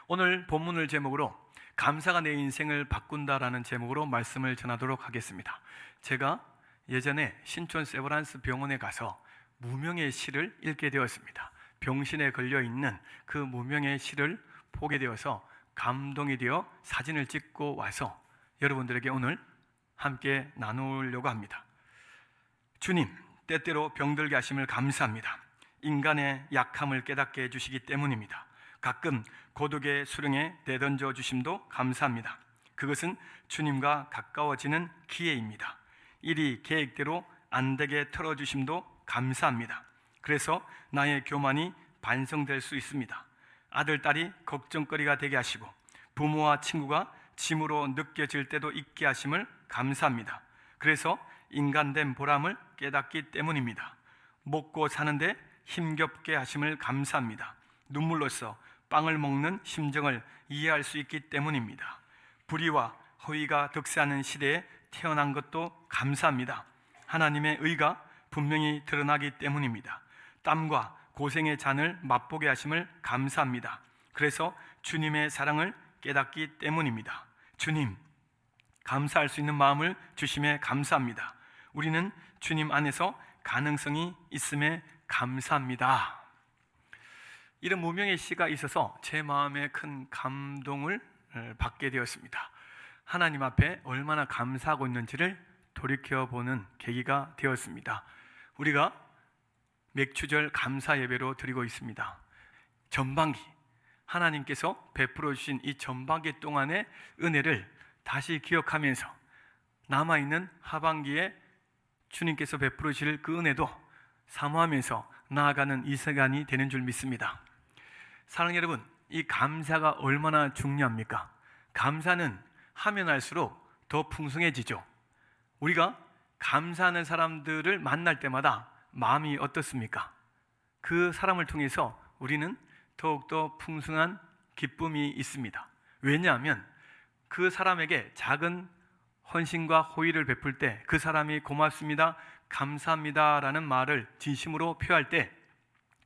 오늘 본문을 제목으로 감사가 내 인생을 바꾼다라는 제목으로 말씀을 전하도록 하겠습니다. 제가 예전에 신촌 세브란스 병원에 가서 무명의 시를 읽게 되었습니다. 병신에 걸려있는 그 무명의 시를 보게 되어서 감동이 되어 사진을 찍고 와서 여러분들에게 오늘 함께 나누려고 합니다. 주님, 때때로 병들게 하심을 감사합니다. 인간의 약함을 깨닫게 해주시기 때문입니다. 가끔 고독의 수렁에 내던져 주심도 감사합니다. 그것은 주님과 가까워지는 기회입니다. 일이 계획대로 안 되게 털어주심도 감사합니다. 그래서 나의 교만이 반성될 수 있습니다. 아들, 딸이 걱정거리가 되게 하시고 부모와 친구가 짐으로 느껴질 때도 있게 하심을 감사합니다. 그래서 인간된 보람을 깨닫기 때문입니다. 먹고 사는데 힘겹게 하심을 감사합니다. 눈물로써 빵을 먹는 심정을 이해할 수 있기 때문입니다. 불의와 허위가 득세하는 시대에 태어난 것도 감사합니다. 하나님의 의가 분명히 드러나기 때문입니다. 땀과 고생의 잔을 맛보게 하심을 감사합니다. 그래서 주님의 사랑을 깨닫기 때문입니다. 주님, 감사할 수 있는 마음을 주심에 감사합니다. 우리는 주님 안에서 가능성이 있음에 감사합니다. 이런 무명의 시가 있어서 제 마음에 큰 감동을 받게 되었습니다. 하나님 앞에 얼마나 감사하고 있는지를 돌이켜보는 계기가 되었습니다. 우리가 맥추절 감사 예배로 드리고 있습니다. 전반기, 하나님께서 베풀어 주신 이 전반기 동안의 은혜를 다시 기억하면서 남아있는 하반기에 주님께서 베풀어 주실 그 은혜도 사모하면서 나아가는 이 시간이 되는 줄 믿습니다. 사랑하는 여러분, 이 감사가 얼마나 중요합니까? 감사는 하면 할수록 더 풍성해지죠. 우리가 감사하는 사람들을 만날 때마다 마음이 어떻습니까? 그 사람을 통해서 우리는 더욱더 풍성한 기쁨이 있습니다. 왜냐하면 그 사람에게 작은 헌신과 호의를 베풀 때 그 사람이 고맙습니다, 감사합니다 라는 말을 진심으로 표할 때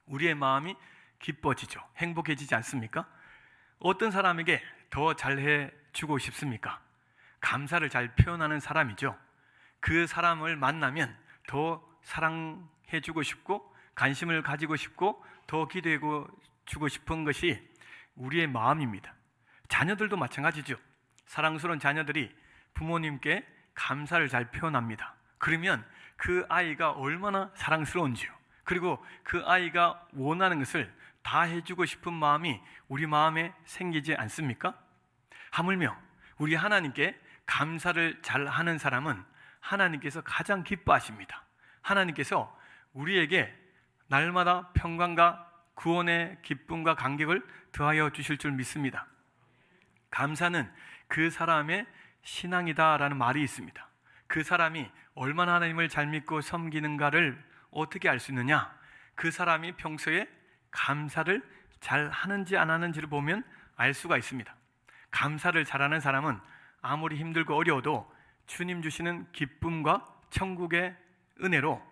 우리의 마음이 기뻐지죠. 행복해지지 않습니까? 어떤 사람에게 더 잘해 주고 싶습니까? 감사를 잘 표현하는 사람이죠. 그 사람을 만나면 더 사랑해 주고 싶고 관심을 가지고 싶고 더 기대해 주고 싶은 것이 우리의 마음입니다. 자녀들도 마찬가지죠. 사랑스러운 자녀들이 부모님께 감사를 잘 표현합니다. 그러면 그 아이가 얼마나 사랑스러운지요. 그리고 그 아이가 원하는 것을 다 해주고 싶은 마음이 우리 마음에 생기지 않습니까? 하물며 우리 하나님께 감사를 잘 하는 사람은 하나님께서 가장 기뻐하십니다. 하나님께서 우리에게 날마다 평강과 구원의 기쁨과 감격을 더하여 주실 줄 믿습니다. 감사는 그 사람의 신앙이다라는 말이 있습니다. 그 사람이 얼마나 하나님을 잘 믿고 섬기는가를 어떻게 알 수 있느냐? 그 사람이 평소에 감사를 잘 하는지 안 하는지를 보면 알 수가 있습니다. 감사를 잘하는 사람은 아무리 힘들고 어려워도 주님 주시는 기쁨과 천국의 은혜로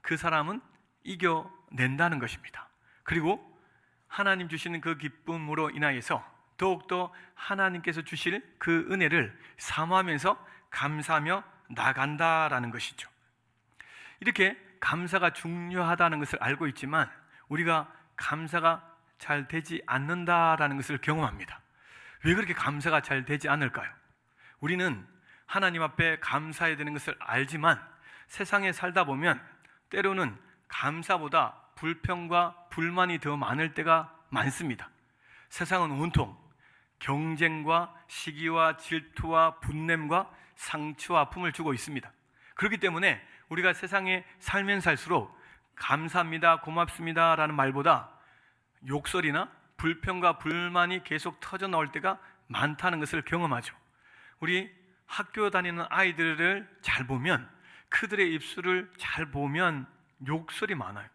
그 사람은 이겨낸다는 것입니다. 그리고 하나님 주시는 그 기쁨으로 인하여서 더욱더 하나님께서 주실 그 은혜를 사모하면서 감사하며 나간다라는 것이죠. 이렇게 감사가 중요하다는 것을 알고 있지만 우리가 감사가 잘 되지 않는다라는 것을 경험합니다. 왜 그렇게 감사가 잘 되지 않을까요? 우리는 하나님 앞에 감사해야 되는 것을 알지만 세상에 살다 보면 때로는 감사보다 불평과 불만이 더 많을 때가 많습니다. 세상은 온통 경쟁과 시기와 질투와 분냄과 상처와 아픔을 주고 있습니다. 그렇기 때문에 우리가 세상에 살면 살수록 감사합니다, 고맙습니다 라는 말보다 욕설이나 불평과 불만이 계속 터져 나올 때가 많다는 것을 경험하죠. 우리 학교 다니는 아이들을 잘 보면 그들의 입술을 잘 보면 욕설이 많아요.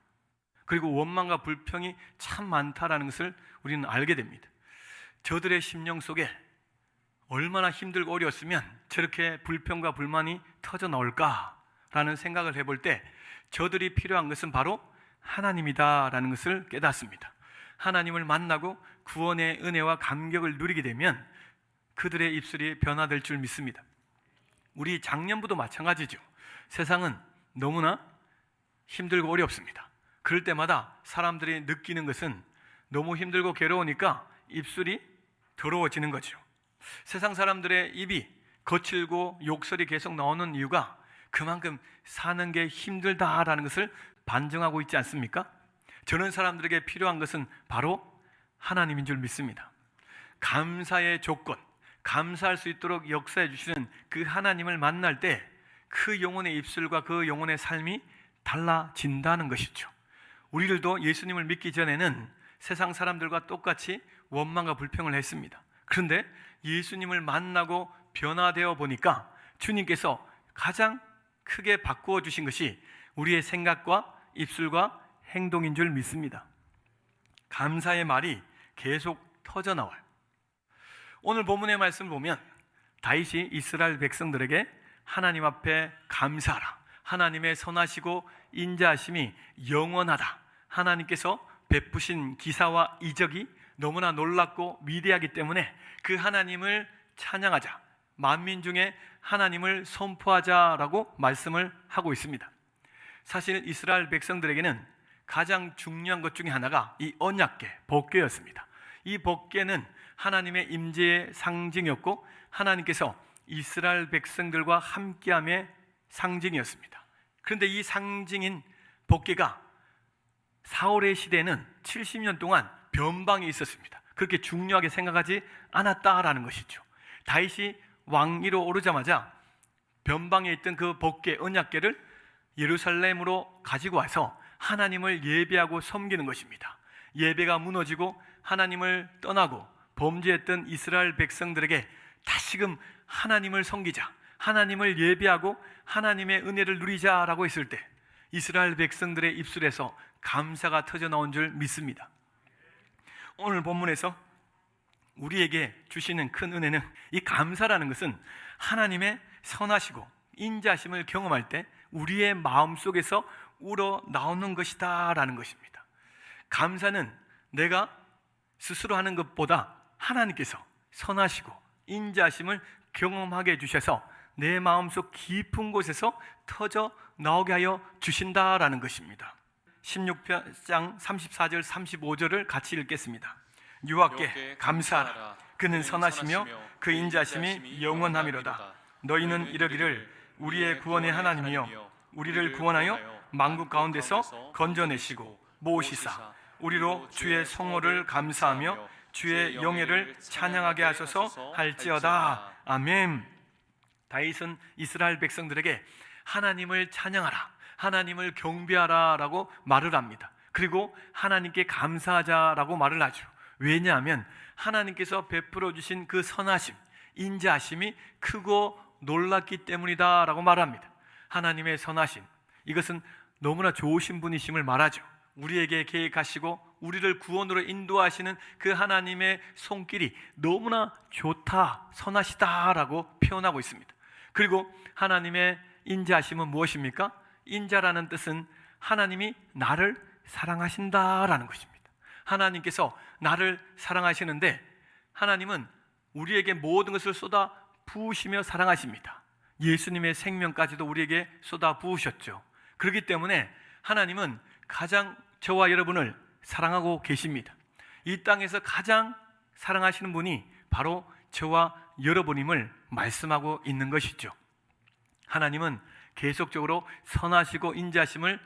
그리고 원망과 불평이 참 많다라는 것을 우리는 알게 됩니다. 저들의 심령 속에 얼마나 힘들고 어려웠으면 저렇게 불평과 불만이 터져 나올까라는 생각을 해볼 때 저들이 필요한 것은 바로 하나님이다라는 것을 깨닫습니다. 하나님을 만나고 구원의 은혜와 감격을 누리게 되면 그들의 입술이 변화될 줄 믿습니다. 우리 작년부도 마찬가지죠. 세상은 너무나 힘들고 어렵습니다. 그럴 때마다 사람들이 느끼는 것은 너무 힘들고 괴로우니까 입술이 더러워지는 거죠. 세상 사람들의 입이 거칠고 욕설이 계속 나오는 이유가 그만큼 사는 게 힘들다라는 것을 반증하고 있지 않습니까? 저런 사람들에게 필요한 것은 바로 하나님인 줄 믿습니다. 감사의 조건, 감사할 수 있도록 역사해 주시는 그 하나님을 만날 때 그 영혼의 입술과 그 영혼의 삶이 달라진다는 것이죠. 우리들도 예수님을 믿기 전에는 세상 사람들과 똑같이 원망과 불평을 했습니다. 그런데 예수님을 만나고 변화되어 보니까 주님께서 가장 크게 바꾸어 주신 것이 우리의 생각과 입술과 행동인 줄 믿습니다. 감사의 말이 계속 터져나와요. 오늘 본문의 말씀을 보면 다윗이 이스라엘 백성들에게 하나님 앞에 감사하라, 하나님의 선하시고 인자하심이 영원하다, 하나님께서 베푸신 기사와 이적이 너무나 놀랍고 위대하기 때문에 그 하나님을 찬양하자, 만민 중에 하나님을 선포하자라고 말씀을 하고 있습니다. 사실 이스라엘 백성들에게는 가장 중요한 것 중에 하나가 이 언약궤, 법궤였습니다. 이 법궤는 하나님의 임재의 상징이었고 하나님께서 이스라엘 백성들과 함께함의 상징이었습니다. 그런데 이 상징인 법궤가 사울의 시대에는 70년 동안 변방에 있었습니다. 그렇게 중요하게 생각하지 않았다라는 것이죠. 다윗이 왕위로 오르자마자 변방에 있던 그 법궤, 언약궤를 예루살렘으로 가지고 와서 하나님을 예배하고 섬기는 것입니다. 예배가 무너지고 하나님을 떠나고 범죄했던 이스라엘 백성들에게 다시금 하나님을 섬기자, 하나님을 예배하고 하나님의 은혜를 누리자라고 했을 때 이스라엘 백성들의 입술에서 감사가 터져 나온 줄 믿습니다. 오늘 본문에서 우리에게 주시는 큰 은혜는 이 감사라는 것은 하나님의 선하시고 인자심을 경험할 때 우리의 마음속에서 우러나오는 것이다 라는 것입니다. 감사는 내가 스스로 하는 것보다 하나님께서 선하시고 인자심을 경험하게 해주셔서 내 마음속 깊은 곳에서 터져 나오게 하여 주신다라는 것입니다. 16장 34절 35절을 같이 읽겠습니다. 여호와께 감사하라. 그는 선하시며 그 인자심이 영원하미로다. 너희는 이르기를 우리의 구원의 하나님이여 우리를 구원하여 만국 가운데서 건져내시고 모으시사 우리로 주의 성호를 감사하며 주의 영예를 찬양하게 하소서 할지어다. 아멘. 다윗은 이스라엘 백성들에게 하나님을 찬양하라, 하나님을 경배하라 라고 말을 합니다. 그리고 하나님께 감사하자라고 말을 하죠. 왜냐하면 하나님께서 베풀어 주신 그 선하심, 인자하심이 크고 놀랍기 때문이다 라고 말합니다. 하나님의 선하심, 이것은 너무나 좋으신 분이심을 말하죠. 우리에게 계획하시고 우리를 구원으로 인도하시는 그 하나님의 손길이 너무나 좋다, 선하시다라고 표현하고 있습니다. 그리고 하나님의 인자하심은 무엇입니까? 인자라는 뜻은 하나님이 나를 사랑하신다라는 것입니다. 하나님께서 나를 사랑하시는데 하나님은 우리에게 모든 것을 쏟아 부으시며 사랑하십니다. 예수님의 생명까지도 우리에게 쏟아 부으셨죠. 그렇기 때문에 하나님은 가장 저와 여러분을 사랑하고 계십니다. 이 땅에서 가장 사랑하시는 분이 바로 저와 여러분임을 말씀하고 있는 것이죠. 하나님은 계속적으로 선하시고 인자심을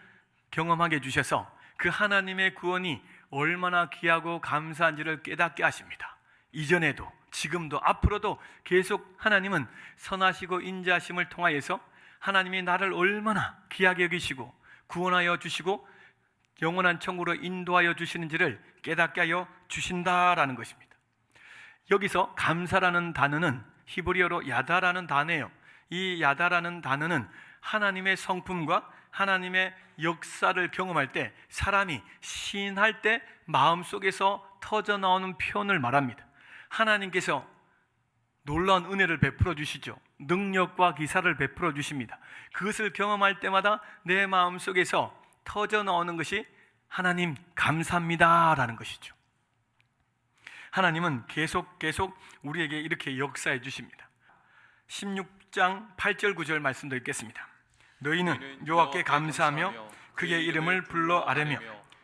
경험하게 해주셔서 그 하나님의 구원이 얼마나 귀하고 감사한지를 깨닫게 하십니다. 이전에도 지금도 앞으로도 계속 하나님은 선하시고 인자심을 통하여서 하나님이 나를 얼마나 귀하게 여기시고 구원하여 주시고 영원한 천국으로 인도하여 주시는지를 깨닫게 하여 주신다라는 것입니다. 여기서 감사라는 단어는 히브리어로 야다라는 단어예요. 이 야다라는 단어는 하나님의 성품과 하나님의 역사를 경험할 때 사람이 시인할 때 마음속에서 터져나오는 표현을 말합니다. 하나님께서 놀라운 은혜를 베풀어 주시죠. 능력과 기사를 베풀어 주십니다. 그것을 경험할 때마다 내 마음속에서 터져나오는 것이 하나님 감사합니다 라는 것이죠. 하나님은 계속 우리에게 이렇게 역사해 주십니다. 16장 8절 9절 말씀도 읽겠습니다. 너희는 여호와께 감사하며 그의 이름을 불러 아뢰며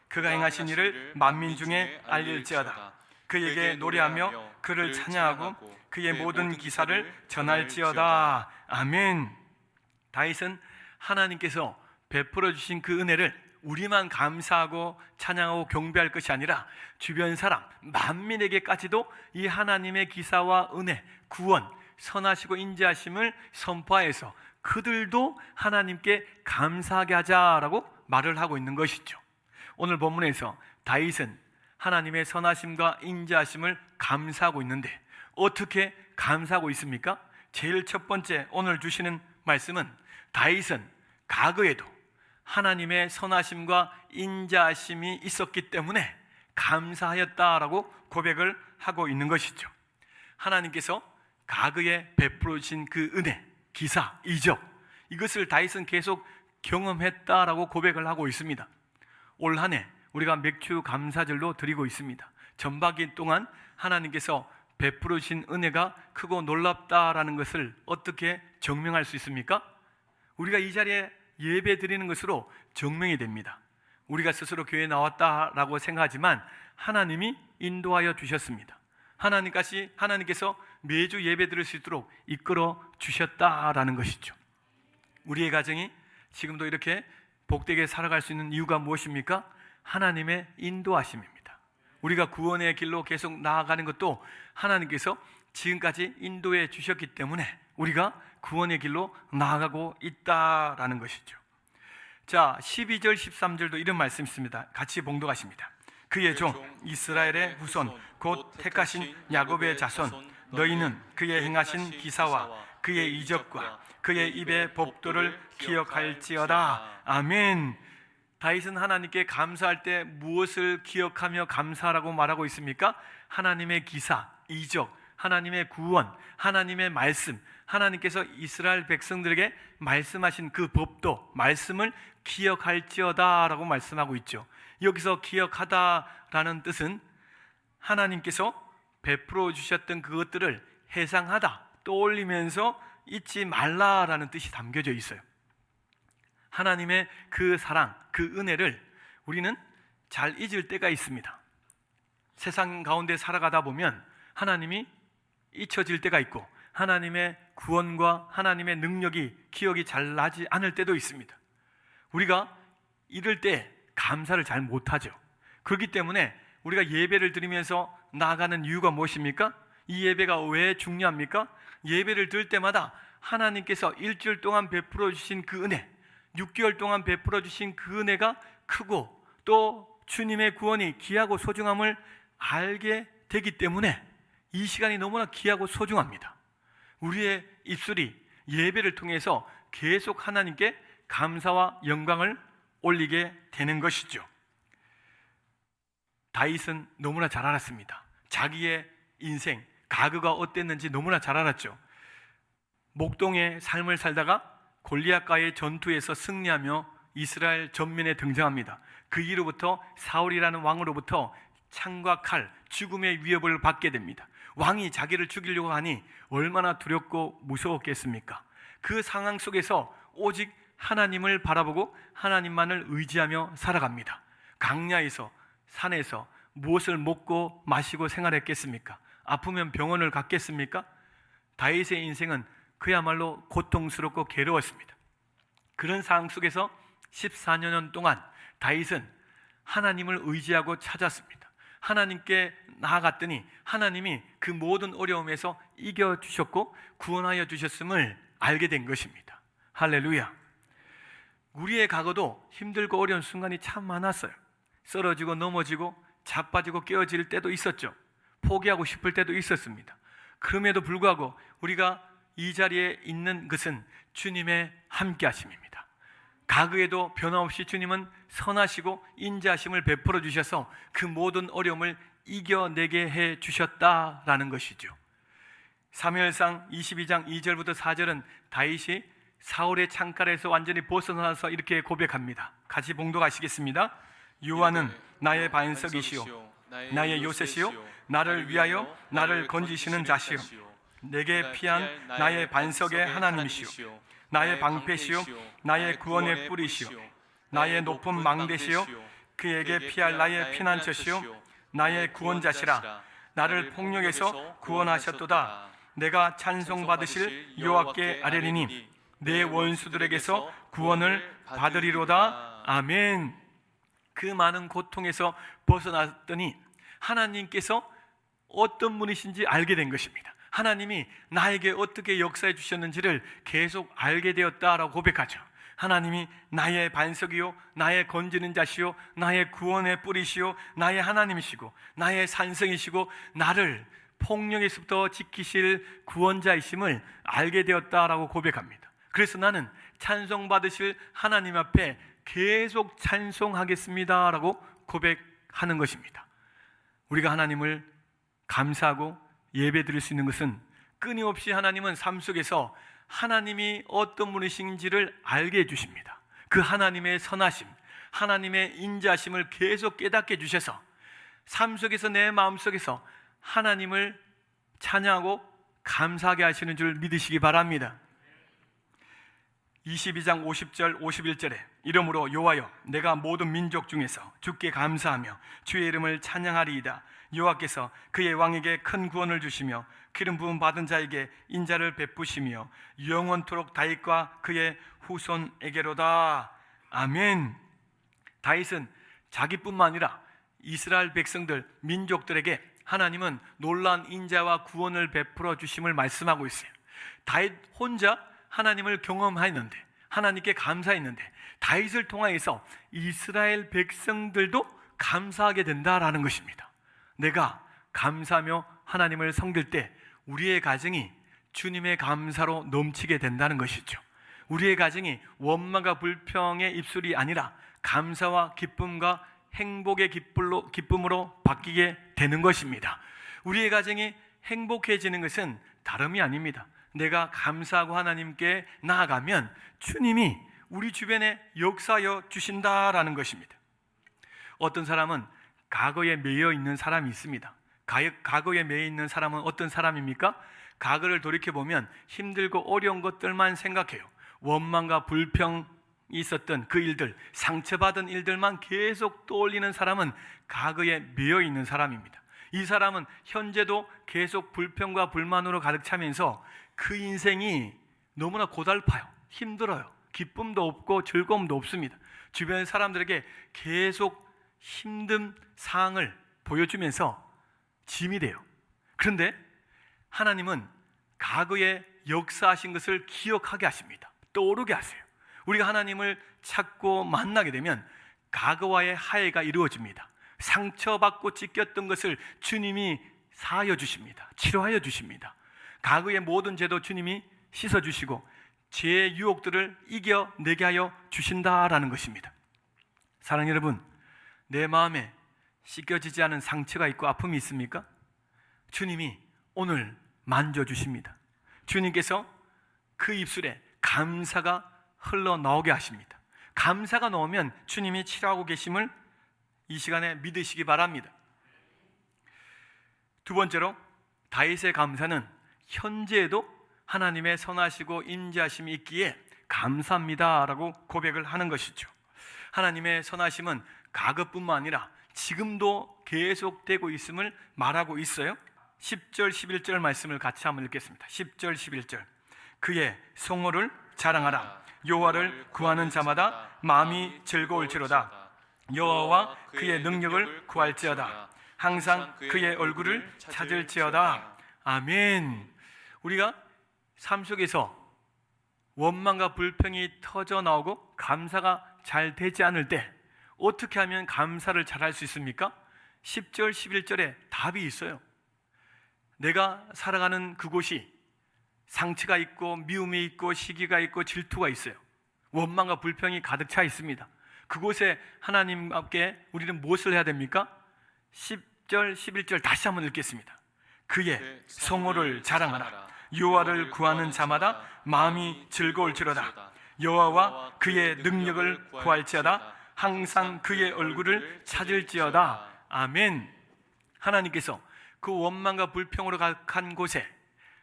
그가 행하신 일을 만민 중에 알릴지어다. 그에게 노래하며 그를 찬양하고 그의 모든 기사를 전할지어다. 아멘. 다윗은 하나님께서 베풀어 주신 그 은혜를 우리만 감사하고 찬양하고 경배할 것이 아니라 주변 사람 만민에게까지도 이 하나님의 기사와 은혜, 구원, 선하시고 인자하심을 선포하여서 그들도 하나님께 감사하게 하자라고 말을 하고 있는 것이죠. 오늘 본문에서 다윗은 하나님의 선하심과 인자하심을 감사하고 있는데 어떻게 감사하고 있습니까? 제일 첫 번째 오늘 주시는 말씀은 다윗은 과거에도 하나님의 선하심과 인자하심이 있었기 때문에 감사하였다라고 고백을 하고 있는 것이죠. 하나님께서 과거에 베풀어 주신 그 은혜, 기사, 이적, 이것을 다윗은 계속 경험했다라고 고백을 하고 있습니다. 올 한 해 우리가 맥주 감사절로 드리고 있습니다. 전반기 동안 하나님께서 베풀어 주신 은혜가 크고 놀랍다라는 것을 어떻게 증명할 수 있습니까? 우리가 이 자리에 예배 드리는 것으로 증명이 됩니다. 우리가 스스로 교회에 나왔다라고 생각하지만 하나님이 인도하여 주셨습니다. 하나님께서 매주 예배 드릴 수 있도록 이끌어 주셨다라는 것이죠. 우리의 가정이 지금도 이렇게 복되게 살아갈 수 있는 이유가 무엇입니까? 하나님의 인도하심입니다. 우리가 구원의 길로 계속 나아가는 것도 하나님께서 지금까지 인도해 주셨기 때문에 우리가 구원의 길로 나아가고 있다라는 것이죠. 자, 12절 13절도 이런 말씀이 있습니다. 같이 봉독하십니다. 그의 종 이스라엘의 후손 곧 택하신 야곱의 자손 너희는 그의 행하신 기사와 그의 이적과 그의 입의 법도를 기억할지어다. 아멘. 다윗은 하나님께 감사할 때 무엇을 기억하며 감사하라고 말하고 있습니까? 하나님의 기사, 이적, 하나님의 구원, 하나님의 말씀, 하나님께서 이스라엘 백성들에게 말씀하신 그 법도, 말씀을 기억할지어다 라고 말씀하고 있죠. 여기서 기억하다라는 뜻은 하나님께서 베풀어 주셨던 그것들을 회상하다, 떠올리면서 잊지 말라라는 뜻이 담겨져 있어요. 하나님의 그 사랑, 그 은혜를 우리는 잘 잊을 때가 있습니다. 세상 가운데 살아가다 보면 하나님이 잊혀질 때가 있고 하나님의 구원과 하나님의 능력이 기억이 잘 나지 않을 때도 있습니다. 우리가 이럴 때 감사를 잘 못하죠. 그렇기 때문에 우리가 예배를 드리면서 나아가는 이유가 무엇입니까? 이 예배가 왜 중요합니까? 예배를 드릴 때마다 하나님께서 일주일 동안 베풀어 주신 그 은혜, 6개월 동안 베풀어 주신 그 은혜가 크고 또 주님의 구원이 귀하고 소중함을 알게 되기 때문에 이 시간이 너무나 귀하고 소중합니다. 우리의 입술이 예배를 통해서 계속 하나님께 감사와 영광을 올리게 되는 것이죠. 다윗은 너무나 잘 알았습니다. 자기의 인생, 과거가 어땠는지 너무나 잘 알았죠. 목동의 삶을 살다가 골리앗과의 전투에서 승리하며 이스라엘 전면에 등장합니다. 그 이후부터 사울이라는 왕으로부터 창과 칼, 죽음의 위협을 받게 됩니다. 왕이 자기를 죽이려고 하니 얼마나 두렵고 무서웠겠습니까? 그 상황 속에서 오직 하나님을 바라보고 하나님만을 의지하며 살아갑니다. 강야에서, 산에서 무엇을 먹고 마시고 생활했겠습니까? 아프면 병원을 갔겠습니까? 다윗의 인생은 그야말로 고통스럽고 괴로웠습니다. 그런 상황 속에서 14년 동안 다윗은 하나님을 의지하고 찾았습니다. 하나님께 나아갔더니 하나님이 그 모든 어려움에서 이겨주셨고 구원하여 주셨음을 알게 된 것입니다. 할렐루야. 우리의 과거도 힘들고 어려운 순간이 참 많았어요. 쓰러지고 넘어지고 자빠지고 깨어질 때도 있었죠. 포기하고 싶을 때도 있었습니다. 그럼에도 불구하고 우리가 이 자리에 있는 것은 주님의 함께하심입니다. 과거에도 변함없이 주님은 선하시고 인자하심을 베풀어 주셔서 그 모든 어려움을 이겨내게 해 주셨다라는 것이죠. 사무엘상 22장 2절부터 4절은 다윗이 사울의 창칼에서 완전히 벗어나서 이렇게 고백합니다. 같이 봉독하시겠습니다. 여호와는 나의 반석이시요 나의 요새시요 나를 위하여 나를 건지시는 자시요 내게 피한 나의 반석의 하나님이시요 나의 방패시요 나의 구원의 뿌리시요 나의 높은 망대시요 그에게 피할 나의 피난처시요 나의 구원자시라. 나를 폭력에서 구원하셨도다. 내가 찬송받으실 여호와께 아뢰리니 내 원수들에게서 구원을 받으리로다. 아멘. 그 많은 고통에서 벗어났더니 하나님께서 어떤 분이신지 알게 된 것입니다. 하나님이 나에게 어떻게 역사해 주셨는지를 계속 알게 되었다라고 고백하죠. 하나님이 나의 반석이요 나의 건지는 자시요 나의 구원의 뿌리시요 나의 하나님이시고 나의 산성이시고 나를 폭력에서부터 지키실 구원자이심을 알게 되었다라고 고백합니다. 그래서 나는 찬송받으실 하나님 앞에 계속 찬송하겠습니다라고 고백하는 것입니다. 우리가 하나님을 감사하고 예배드릴 수 있는 것은 끊임없이 하나님은 삶 속에서 하나님이 어떤 분이신지를 알게 해주십니다. 그 하나님의 선하심, 하나님의 인자심을 계속 깨닫게 해주셔서 삶 속에서 내 마음속에서 하나님을 찬양하고 감사하게 하시는 줄 믿으시기 바랍니다. 22장 50절 51절에 이러므로 여호와여 내가 모든 민족 중에서 주께 감사하며 주의 이름을 찬양하리이다. 여호와께서 그의 왕에게 큰 구원을 주시며 기름 부음 받은 자에게 인자를 베푸시며 영원토록 다윗과 그의 후손에게로다. 아멘. 다윗은 자기뿐만 아니라 이스라엘 백성들 민족들에게 하나님은 놀라운 인자와 구원을 베풀어 주심을 말씀하고 있어요. 다윗 혼자 하나님을 경험하였는데 하나님께 감사했는데 다윗을 통하여서 이스라엘 백성들도 감사하게 된다라는 것입니다. 내가 감사하며 하나님을 섬길 때 우리의 가정이 주님의 감사로 넘치게 된다는 것이죠. 우리의 가정이 원망과 불평의 입술이 아니라 감사와 기쁨과 행복의 기쁨으로 바뀌게 되는 것입니다. 우리의 가정이 행복해지는 것은 다름이 아닙니다. 내가 감사하고 하나님께 나아가면 주님이 우리 주변에 역사하여 주신다라는 것입니다. 어떤 사람은 과거에 매여 있는 사람이 있습니다. 과거에 매여 있는 사람은 어떤 사람입니까? 과거를 돌이켜보면 힘들고 어려운 것들만 생각해요. 원망과 불평이 있었던 그 일들, 상처받은 일들만 계속 떠올리는 사람은 과거에 매여 있는 사람입니다. 이 사람은 현재도 계속 불평과 불만으로 가득 차면서 그 인생이 너무나 고달파요. 힘들어요. 기쁨도 없고 즐거움도 없습니다. 주변 사람들에게 계속 힘든 상황을 보여주면서 짐이 돼요. 그런데 하나님은 과거에 역사하신 것을 기억하게 하십니다. 떠오르게 하세요. 우리가 하나님을 찾고 만나게 되면 과거와의 화해가 이루어집니다. 상처받고 찢겼던 것을 주님이 사하여 주십니다. 치료하여 주십니다. 과거의 모든 죄도 주님이 씻어주시고 죄의 유혹들을 이겨내게 하여 주신다라는 것입니다. 사랑하는 여러분, 내 마음에 씻겨지지 않은 상처가 있고 아픔이 있습니까? 주님이 오늘 만져주십니다. 주님께서 그 입술에 감사가 흘러나오게 하십니다. 감사가 나오면 주님이 치료하고 계심을 이 시간에 믿으시기 바랍니다. 두 번째로 다윗의 감사는 현재에도 하나님의 선하시고 인자하심이 있기에 감사합니다라고 고백을 하는 것이죠. 하나님의 선하심은 과거뿐만 아니라 지금도 계속되고 있음을 말하고 있어요. 10절 11절 말씀을 같이 한번 읽겠습니다. 10절 11절 그의 성호를 자랑하라. 여호와를 구하는 자마다 마음이 즐거울지로다. 여호와와 그의 능력을 구할지어다. 항상 그의 얼굴을 찾을지어다. 아멘. 우리가 삶 속에서 원망과 불평이 터져 나오고 감사가 잘 되지 않을 때 어떻게 하면 감사를 잘 할 수 있습니까? 10절 11절에 답이 있어요. 내가 살아가는 그곳이 상처가 있고 미움이 있고 시기가 있고 질투가 있어요. 원망과 불평이 가득 차 있습니다. 그곳에 하나님 앞에 우리는 무엇을 해야 됩니까? 10절 11절 다시 한번 읽겠습니다. 그의 성호를 자랑하라. 여호와를 구하는 자마다 마음이 즐거울지로다. 여호와와 그의 능력을 구할지어다. 항상 그의 얼굴을 찾을지어다. 아멘. 하나님께서 그 원망과 불평으로 가득한 곳에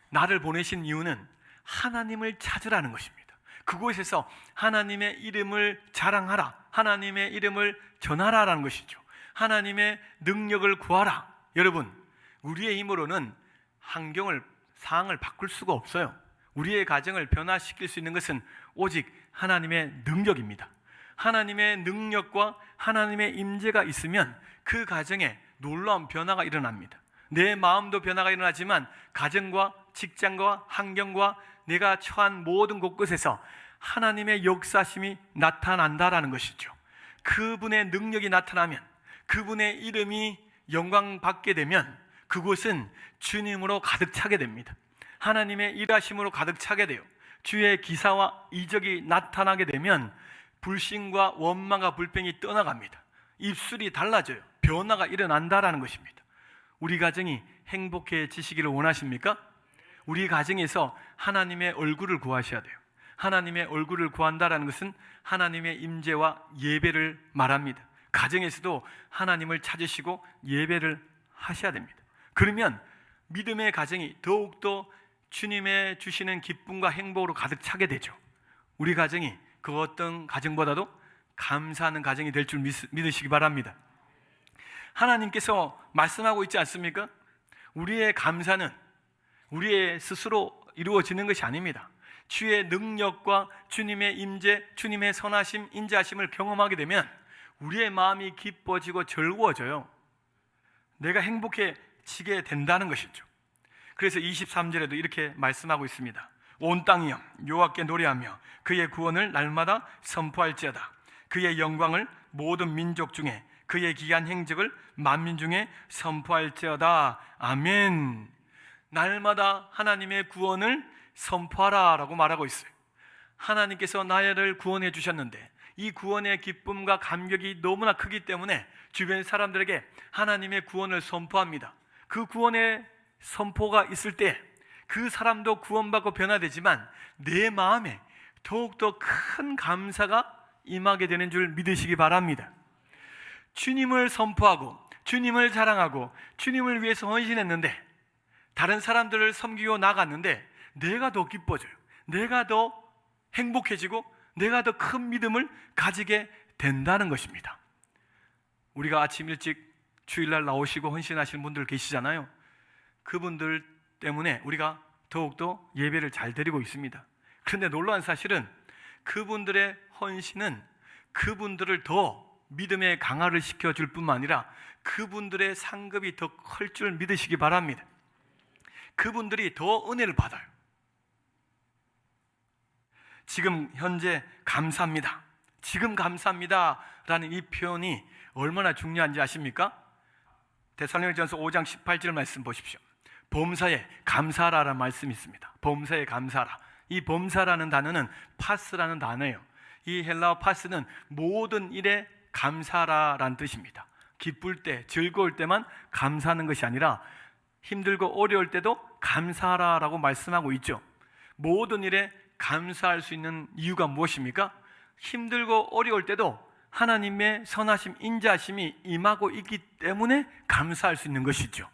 나를 보내신 이유는 하나님을 찾으라는 것입니다. 그곳에서 하나님의 이름을 자랑하라, 하나님의 이름을 전하라라는 것이죠. 하나님의 능력을 구하라. 여러분, 우리의 힘으로는 상황을 바꿀 수가 없어요. 우리의 가정을 변화시킬 수 있는 것은 오직 하나님의 능력입니다. 하나님의 능력과 하나님의 임재가 있으면 그 가정에 놀라운 변화가 일어납니다. 내 마음도 변화가 일어나지만 가정과 직장과 환경과 내가 처한 모든 곳곳에서 하나님의 역사심이 나타난다라는 것이죠. 그분의 능력이 나타나면, 그분의 이름이 영광받게 되면 그곳은 주님으로 가득 차게 됩니다. 하나님의 일하심으로 가득 차게 돼요. 주의 기사와 이적이 나타나게 되면 불신과 원망과 불평이 떠나갑니다. 입술이 달라져요. 변화가 일어난다라는 것입니다. 우리 가정이 행복해지시기를 원하십니까? 우리 가정에서 하나님의 얼굴을 구하셔야 돼요. 하나님의 얼굴을 구한다라는 것은 하나님의 임재와 예배를 말합니다. 가정에서도 하나님을 찾으시고 예배를 하셔야 됩니다. 그러면 믿음의 가정이 더욱더 주님의 주시는 기쁨과 행복으로 가득 차게 되죠. 우리 가정이 그 어떤 가정보다도 감사하는 가정이 될 줄 믿으시기 바랍니다. 하나님께서 말씀하고 있지 않습니까? 우리의 감사는 우리의 스스로 이루어지는 것이 아닙니다. 주의 능력과 주님의 임재, 주님의 선하심, 인자하심을 경험하게 되면 우리의 마음이 기뻐지고 즐거워져요. 내가 행복해지게 된다는 것이죠. 그래서 23절에도 이렇게 말씀하고 있습니다. 온 땅이여 여호와께 노래하며 그의 구원을 날마다 선포할지어다. 그의 영광을 모든 민족 중에, 그의 기한 행적을 만민 중에 선포할지어다. 아멘. 날마다 하나님의 구원을 선포하라 라고 말하고 있어요. 하나님께서 나를 구원해 주셨는데 이 구원의 기쁨과 감격이 너무나 크기 때문에 주변 사람들에게 하나님의 구원을 선포합니다. 그 구원의 선포가 있을 때 그 사람도 구원받고 변화되지만 내 마음에 더욱더 큰 감사가 임하게 되는 줄 믿으시기 바랍니다. 주님을 선포하고 주님을 자랑하고 주님을 위해서 헌신했는데 다른 사람들을 섬기고 나갔는데 내가 더 기뻐져요. 내가 더 행복해지고 내가 더 큰 믿음을 가지게 된다는 것입니다. 우리가 아침 일찍 주일날 나오시고 헌신하시는 분들 계시잖아요. 그분들 때문에 우리가 더욱더 예배를 잘 드리고 있습니다. 그런데 놀라운 사실은 그분들의 헌신은 그분들을 더 믿음의 강화를 시켜줄 뿐만 아니라 그분들의 상급이 더 클 줄 믿으시기 바랍니다. 그분들이 더 은혜를 받아요. 지금 현재 감사합니다. 지금 감사합니다 라는 이 표현이 얼마나 중요한지 아십니까? 데살로니가전서 5장 18절 말씀 보십시오. 범사에 감사하라는 말씀이 있습니다. 범사에 감사하라. 이 범사라는 단어는 파스라는 단어예요. 이 헬라어 파스는 모든 일에 감사하라라는 뜻입니다. 기쁠 때, 즐거울 때만 감사하는 것이 아니라 힘들고 어려울 때도 감사하라라고 말씀하고 있죠. 모든 일에 감사할 수 있는 이유가 무엇입니까? 힘들고 어려울 때도 하나님의 선하심, 인자하심이 임하고 있기 때문에 감사할 수 있는 것이죠.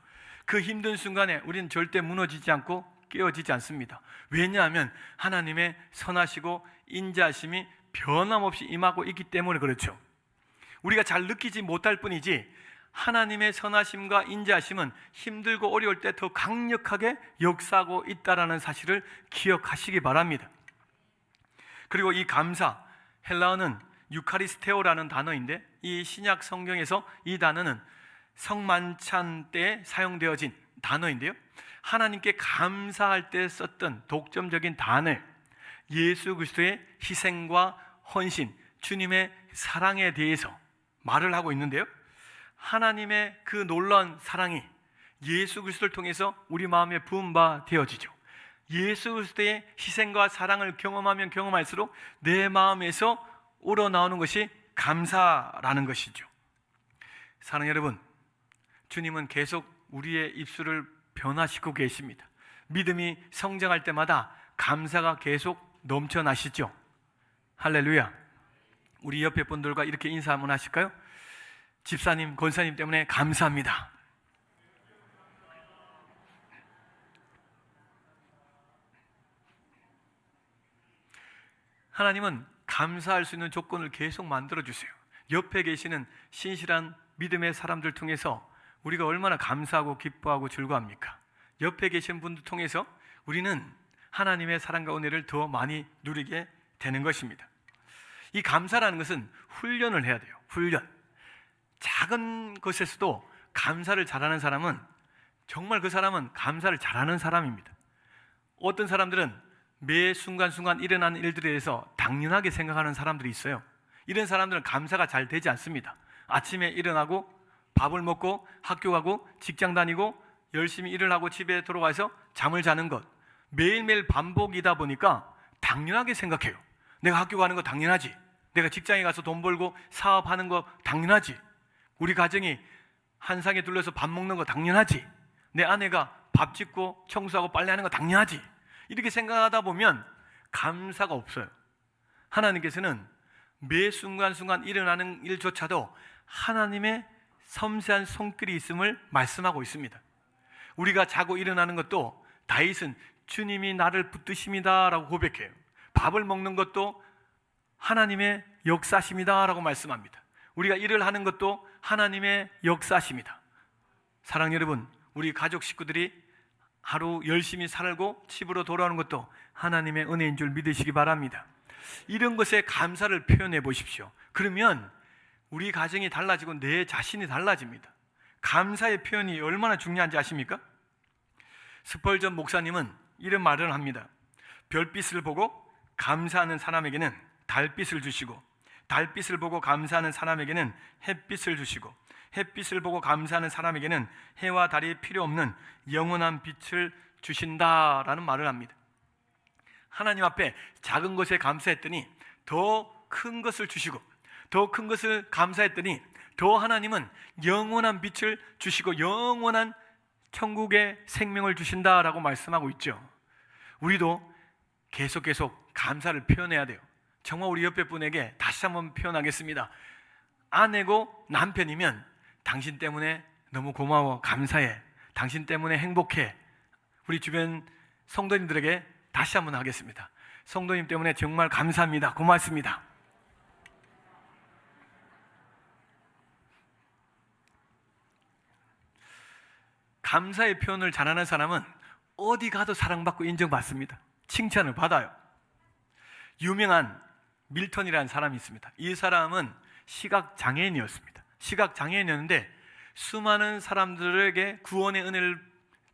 그 힘든 순간에 우리는 절대 무너지지 않고 깨어지지 않습니다. 왜냐하면 하나님의 선하시고 인자하심이 변함없이 임하고 있기 때문에 그렇죠. 우리가 잘 느끼지 못할 뿐이지 하나님의 선하심과 인자하심은 힘들고 어려울 때 더 강력하게 역사하고 있다는 사실을 기억하시기 바랍니다. 그리고 이 감사, 헬라어는 유카리스테오라는 단어인데 이 신약 성경에서 이 단어는 성만찬 때에 사용되어진 단어인데요, 하나님께 감사할 때 썼던 독점적인 단어, 예수 그리스도의 희생과 헌신, 주님의 사랑에 대해서 말을 하고 있는데요, 하나님의 그 놀라운 사랑이 예수 그리스도를 통해서 우리 마음에 부은 바 되어지죠. 예수 그리스도의 희생과 사랑을 경험하면 경험할수록 내 마음에서 우러나오는 것이 감사라는 것이죠. 사랑하는 여러분, 주님은 계속 우리의 입술을 변화시키고 계십니다. 믿음이 성장할 때마다 감사가 계속 넘쳐나시죠. 할렐루야. 우리 옆에 분들과 이렇게 인사 한번 하실까요? 집사님, 권사님 때문에 감사합니다. 하나님은 감사할 수 있는 조건을 계속 만들어 주세요. 옆에 계시는 신실한 믿음의 사람들 통해서 우리가 얼마나 감사하고 기뻐하고 즐거워합니까? 옆에 계신 분들 통해서 우리는 하나님의 사랑과 은혜를 더 많이 누리게 되는 것입니다. 이 감사라는 것은 훈련을 해야 돼요. 훈련. 작은 것에서도 감사를 잘하는 사람은 정말 그 사람은 감사를 잘하는 사람입니다. 어떤 사람들은 매 순간순간 일어나는 일들에 대해서 당연하게 생각하는 사람들이 있어요. 이런 사람들은 감사가 잘 되지 않습니다. 아침에 일어나고 밥을 먹고 학교 가고 직장 다니고 열심히 일을 하고 집에 돌아와서 잠을 자는 것, 매일매일 반복이다 보니까 당연하게 생각해요. 내가 학교 가는 거 당연하지. 내가 직장에 가서 돈 벌고 사업하는 거 당연하지. 우리 가정이 한 상에 둘러서 밥 먹는 거 당연하지. 내 아내가 밥 짓고 청소하고 빨래하는 거 당연하지. 이렇게 생각하다 보면 감사가 없어요. 하나님께서는 매 순간순간 일어나는 일조차도 하나님의 섬세한 손길이 있음을 말씀하고 있습니다. 우리가 자고 일어나는 것도 다윗은 주님이 나를 붙드십니다 라고 고백해요. 밥을 먹는 것도 하나님의 역사십니다 라고 말씀합니다. 우리가 일을 하는 것도 하나님의 역사십니다. 사랑하는 여러분, 우리 가족 식구들이 하루 열심히 살고 집으로 돌아오는 것도 하나님의 은혜인 줄 믿으시기 바랍니다. 이런 것에 감사를 표현해 보십시오. 그러면 우리 가정이 달라지고 내 자신이 달라집니다. 감사의 표현이 얼마나 중요한지 아십니까? 스펄전 목사님은 이런 말을 합니다. 별빛을 보고 감사하는 사람에게는 달빛을 주시고, 달빛을 보고 감사하는 사람에게는 햇빛을 주시고, 햇빛을 보고 감사하는 사람에게는 해와 달이 필요 없는 영원한 빛을 주신다라는 말을 합니다. 하나님 앞에 작은 것에 감사했더니 더 큰 것을 주시고, 더 큰 것을 감사했더니 더 하나님은 영원한 빛을 주시고 영원한 천국의 생명을 주신다라고 말씀하고 있죠. 우리도 계속 감사를 표현해야 돼요. 정말 우리 옆에 분에게 다시 한번 표현하겠습니다. 아내고 남편이면 당신 때문에 너무 고마워, 감사해, 당신 때문에 행복해. 우리 주변 성도님들에게 다시 한번 하겠습니다. 성도님 때문에 정말 감사합니다, 고맙습니다. 감사의 표현을 잘하는 사람은 어디 가도 사랑받고 인정받습니다. 칭찬을 받아요. 유명한 밀턴이라는 사람이 있습니다. 이 사람은 시각장애인이었습니다. 시각장애인이었는데 수많은 사람들에게 구원의 은혜를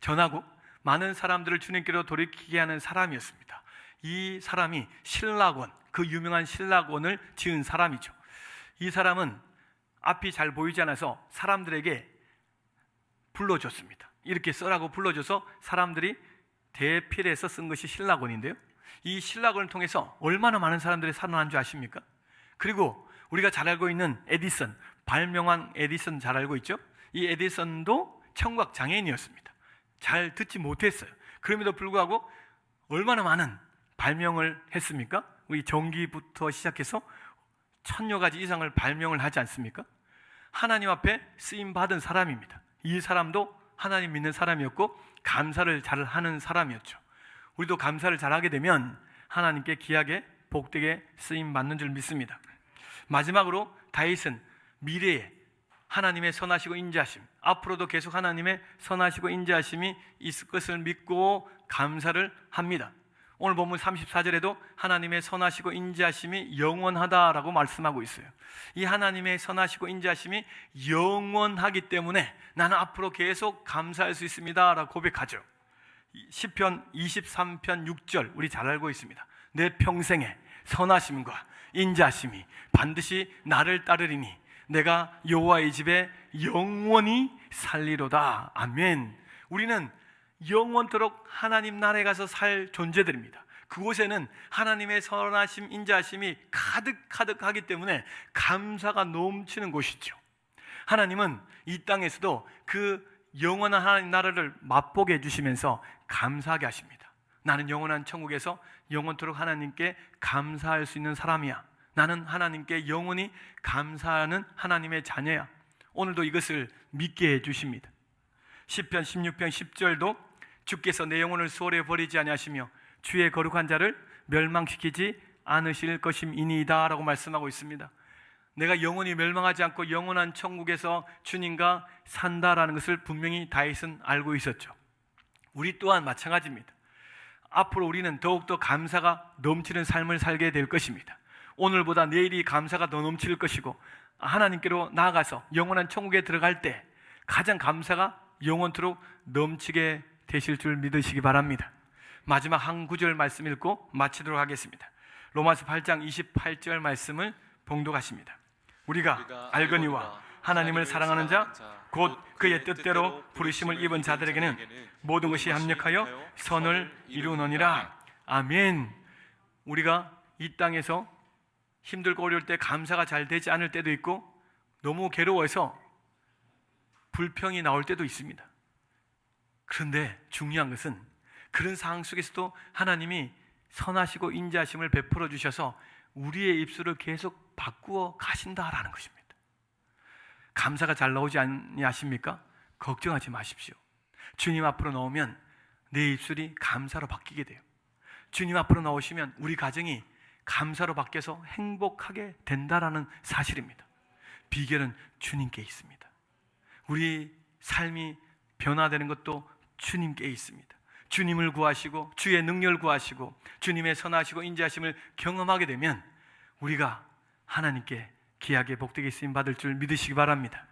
전하고 많은 사람들을 주님께로 돌이키게 하는 사람이었습니다. 이 사람이 신락원, 그 유명한 신락원을 지은 사람이죠. 이 사람은 앞이 잘 보이지 않아서 사람들에게 불러줬습니다. 이렇게 써라고 불러줘서 사람들이 대필해서 쓴 것이 신락원인데요, 이 신락원을 통해서 얼마나 많은 사람들이 살아난 줄 아십니까? 그리고 우리가 잘 알고 있는 에디슨, 발명왕 에디슨 잘 알고 있죠? 이 에디슨도 청각 장애인이었습니다. 잘 듣지 못했어요. 그럼에도 불구하고 얼마나 많은 발명을 했습니까? 우리 전기부터 시작해서 1000여 가지 이상을 발명을 하지 않습니까? 하나님 앞에 쓰임받은 사람입니다. 이 사람도 하나님 믿는 사람이었고 감사를 잘 하는 사람이었죠. 우리도 감사를 잘하게 되면 하나님께 귀하게 복되게 쓰임받는 줄 믿습니다. 마지막으로 다윗은 미래에 하나님의 선하시고 인자하심, 앞으로도 계속 하나님의 선하시고 인자하심이 있을 것을 믿고 감사를 합니다. 오늘 본문 34절에도 하나님의 선하시고 인자하심이 영원하다라고 말씀하고 있어요. 이 하나님의 선하시고 인자하심이 영원하기 때문에 나는 앞으로 계속 감사할 수 있습니다 라고 고백하죠. 시편 23편 6절 우리 잘 알고 있습니다. 내 평생에 선하심과 인자하심이 반드시 나를 따르리니 내가 여호와의 집에 영원히 살리로다. 아멘. 우리는 영원토록 하나님 나라에 가서 살 존재들입니다. 그곳에는 하나님의 선하심, 인자하심이 가득하기 때문에 감사가 넘치는 곳이죠. 하나님은 이 땅에서도 그 영원한 하나님 나라를 맛보게 해주시면서 감사하게 하십니다. 나는 영원한 천국에서 영원토록 하나님께 감사할 수 있는 사람이야. 나는 하나님께 영원히 감사하는 하나님의 자녀야. 오늘도 이것을 믿게 해주십니다. 시편 16편 10절도 주께서 내 영혼을 수월에 버리지 아니하시며 주의 거룩한 자를 멸망시키지 않으실 것임이니이다 라고 말씀하고 있습니다. 내가 영원히 멸망하지 않고 영원한 천국에서 주님과 산다라는 것을 분명히 다윗은 알고 있었죠. 우리 또한 마찬가지입니다. 앞으로 우리는 더욱더 감사가 넘치는 삶을 살게 될 것입니다. 오늘보다 내일이 감사가 더 넘칠 것이고, 하나님께로 나아가서 영원한 천국에 들어갈 때 가장 감사가 영원토록 넘치게 되실 줄 믿으시기 바랍니다. 마지막 한 구절 말씀 읽고 마치도록 하겠습니다. 로마서 8장 28절 말씀을 봉독하십니다. 우리가 알거니와 하나님을 사랑하는 자 곧 그의 뜻대로 부르심을 입은 자들에게는 모든 것이 합력하여 선을 이루느니라. 아멘. 우리가 이 땅에서 힘들고 어려울 때 감사가 잘 되지 않을 때도 있고, 너무 괴로워서 불평이 나올 때도 있습니다. 그런데 중요한 것은 그런 상황 속에서도 하나님이 선하시고 인자하심을 베풀어 주셔서 우리의 입술을 계속 바꾸어 가신다라는 것입니다. 감사가 잘 나오지 않냐십니까? 걱정하지 마십시오. 주님 앞으로 나오면 내 입술이 감사로 바뀌게 돼요. 주님 앞으로 나오시면 우리 가정이 감사로 바뀌어서 행복하게 된다라는 사실입니다. 비결은 주님께 있습니다. 우리 삶이 변화되는 것도 주님께 있습니다. 주님을 구하시고 주의 능력을 구하시고 주님의 선하시고 인자하심을 경험하게 되면 우리가 하나님께 귀하게 복되게 쓰임 받을 줄 믿으시기 바랍니다.